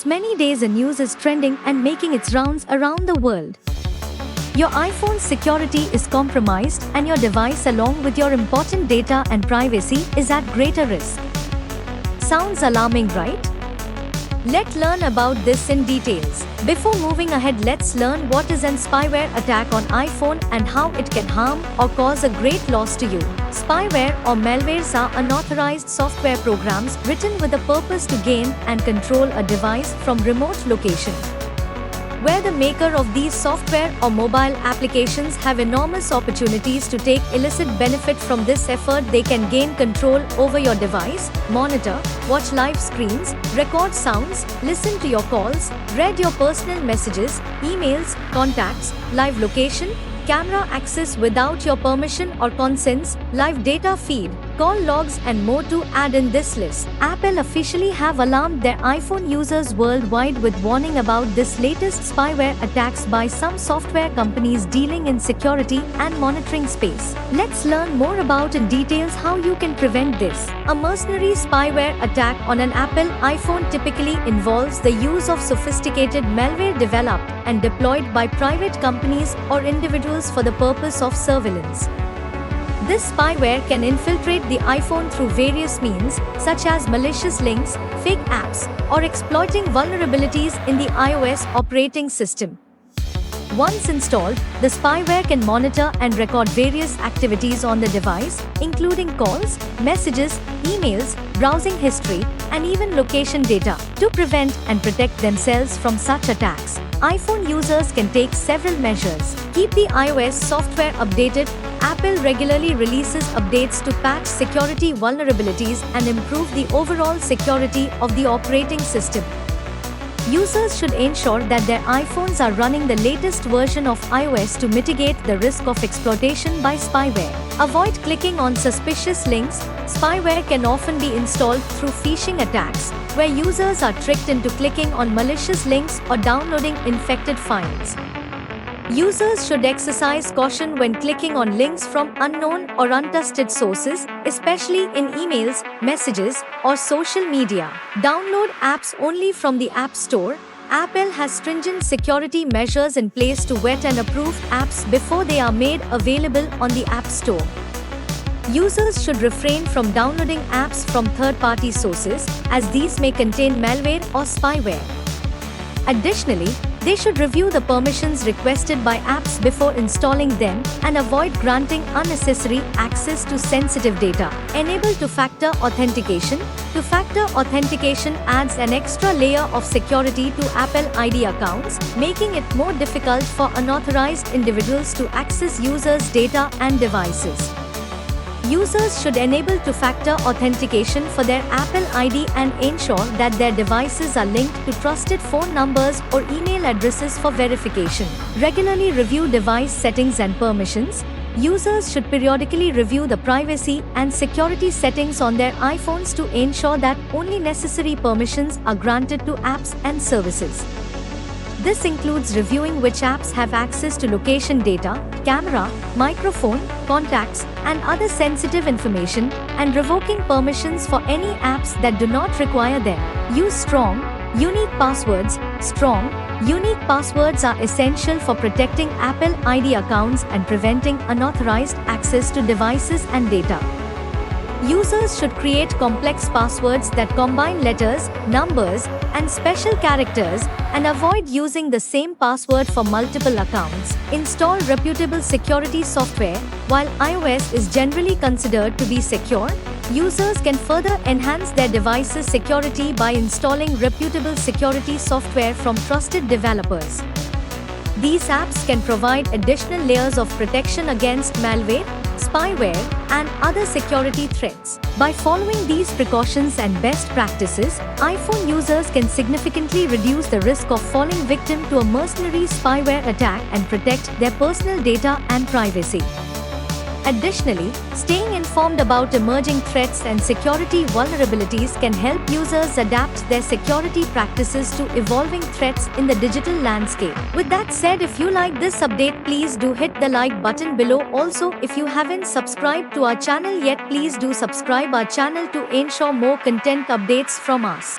It's many days and news is trending and making its rounds around the world. Your iPhone's security is compromised and your device along with your important data and privacy is at greater risk. Sounds alarming, right? Let's learn about this in details. Before moving ahead, let's learn what is an spyware attack on iPhone and how it can harm or cause a great loss to you. Spyware or malwares are unauthorized software programs written with a purpose to gain and control a device from remote location. Where the maker of these software or mobile applications have enormous opportunities to take illicit benefit from this effort, they can gain control over your device, monitor, watch live screens, record sounds, listen to your calls, read your personal messages, emails, contacts, live location, camera access without your permission or consents, live data feed, call logs and more to add in this list. Apple officially have alarmed their iPhone users worldwide with warning about this latest spyware attacks by some software companies dealing in security and monitoring space. Let's learn more about in details how you can prevent this. A mercenary spyware attack on an Apple iPhone typically involves the use of sophisticated malware developed and deployed by private companies or individuals for the purpose of surveillance. This spyware can infiltrate the iPhone through various means, such as malicious links, fake apps, or exploiting vulnerabilities in the iOS operating system. Once installed, the spyware can monitor and record various activities on the device, including calls, messages, emails, browsing history, and even location data. To prevent and protect themselves from such attacks, iPhone users can take several measures. Keep the iOS software updated. Apple regularly releases updates to patch security vulnerabilities and improve the overall security of the operating system. Users should ensure that their iPhones are running the latest version of iOS to mitigate the risk of exploitation by spyware. Avoid clicking on suspicious links. Spyware can often be installed through phishing attacks, where users are tricked into clicking on malicious links or downloading infected files. Users should exercise caution when clicking on links from unknown or untrusted sources, especially in emails, messages, or social media. Download apps only from the App Store. Apple has stringent security measures in place to vet and approve apps before they are made available on the App Store. Users should refrain from downloading apps from third-party sources, as these may contain malware or spyware. Additionally, they should review the permissions requested by apps before installing them and avoid granting unnecessary access to sensitive data. Enable two-factor authentication. Two-factor authentication adds an extra layer of security to Apple ID accounts, making it more difficult for unauthorized individuals to access users' data and devices. Users should enable two-factor authentication for their Apple ID and ensure that their devices are linked to trusted phone numbers or email addresses for verification. Regularly review device settings and permissions. Users should periodically review the privacy and security settings on their iPhones to ensure that only necessary permissions are granted to apps and services. This includes reviewing which apps have access to location data, camera, microphone, contacts, and other sensitive information, and revoking permissions for any apps that do not require them. Use strong, unique passwords. Strong, unique passwords are essential for protecting Apple ID accounts and preventing unauthorized access to devices and data. Users should create complex passwords that combine letters, numbers, and special characters, and avoid using the same password for multiple accounts. Install reputable security software. While iOS is generally considered to be secure, users can further enhance their device's security by installing reputable security software from trusted developers. These apps can provide additional layers of protection against malware, spyware, and other security threats. By following these precautions and best practices, iPhone users can significantly reduce the risk of falling victim to a mercenary spyware attack and protect their personal data and privacy. Additionally, staying informed about emerging threats and security vulnerabilities can help users adapt their security practices to evolving threats in the digital landscape. With that said, if you like this update, please do hit the like button below. Also, if you haven't subscribed to our channel yet, please do subscribe our channel to ensure more content updates from us.